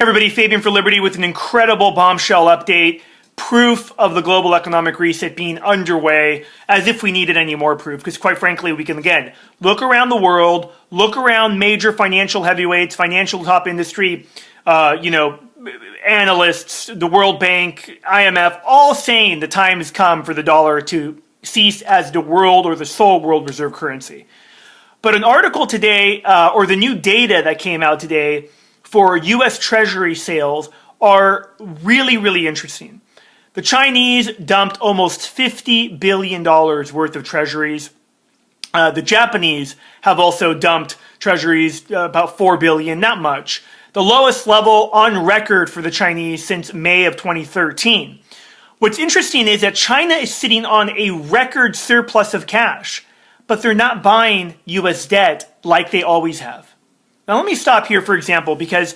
Everybody, Fabian for Liberty with an incredible bombshell update. Proof of the global economic reset being underway, as if we needed any more proof. Because quite frankly, we can again look around the world, look around major financial heavyweights, financial top industry, analysts, the World Bank, IMF, all saying the time has come for the dollar to cease as the world or the sole world reserve currency. But an article today, or the new data that came out today for U.S. Treasury sales are really, really interesting. The Chinese dumped almost $50 billion worth of treasuries. The Japanese have also dumped treasuries, about $4 billion, not much. The lowest level on record for the Chinese since May of 2013. What's interesting is that China is sitting on a record surplus of cash, but they're not buying U.S. debt like they always have. Now let me stop here, for example, because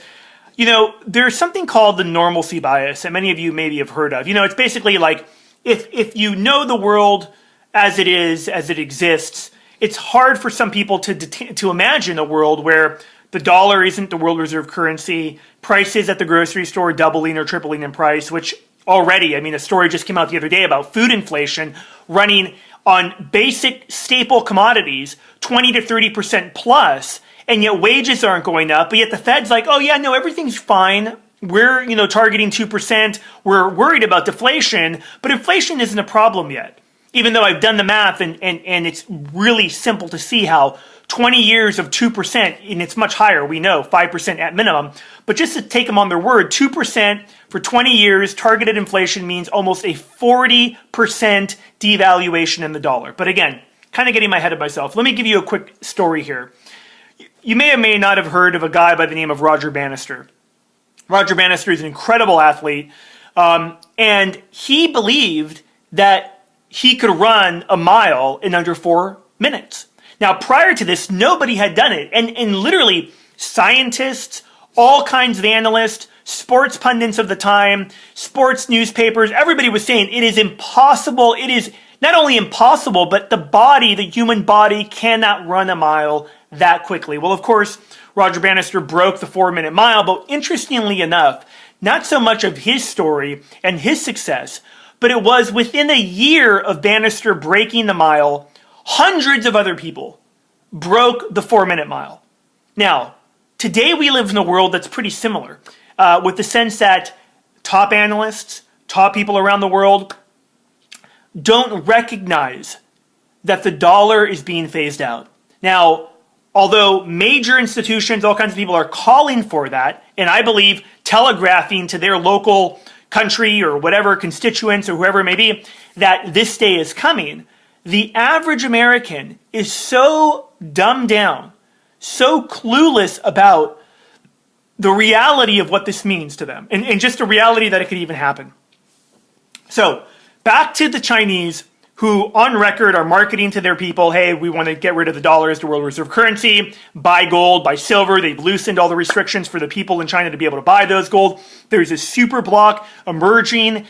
there's something called the normalcy bias that many of you maybe have heard of. It's basically like if you know the world as it is, as it exists, it's hard for some people to imagine a world where the dollar isn't the world reserve currency, prices at the grocery store doubling or tripling in price, which already, a story just came out the other day about food inflation running on basic staple commodities 20 to 30% plus. And yet wages aren't going up, but yet the Fed's like, oh yeah, no, everything's fine. We're, targeting 2%. We're worried about deflation, but inflation isn't a problem yet. Even though I've done the math and it's really simple to see how 20 years of 2%, and it's much higher, we know, 5% at minimum, but just to take them on their word, 2% for 20 years targeted inflation means almost a 40% devaluation in the dollar. But again, kind of getting my head of myself. Let me give you a quick story here. You may or may not have heard of a guy by the name of Roger Bannister. Roger Bannister is an incredible athlete, and he believed that he could run a mile in under 4 minutes. Now, prior to this, nobody had done it, and literally scientists, all kinds of analysts, sports pundits of the time, sports newspapers, everybody was saying it is impossible. It is not only impossible, but the human body cannot run a mile that quickly. Well, of course, Roger Bannister broke the 4-minute mile, but interestingly enough, not so much of his story and his success, but it was within a year of Bannister breaking the mile, hundreds of other people broke the 4-minute mile. Now, today we live in a world that's pretty similar, with the sense that top analysts, top people around the world don't recognize that the dollar is being phased out. Now, although major institutions, all kinds of people are calling for that, and I believe telegraphing to their local country or whatever constituents or whoever it may be that this day is coming, the average American is so dumbed down, so clueless about the reality of what this means to them, and just the reality that it could even happen. So, back to the Chinese, who on record are marketing to their people, hey, we want to get rid of the dollar as the world reserve currency, buy gold, buy silver. They've loosened all the restrictions for the people in China to be able to buy those gold. There's a super bloc emerging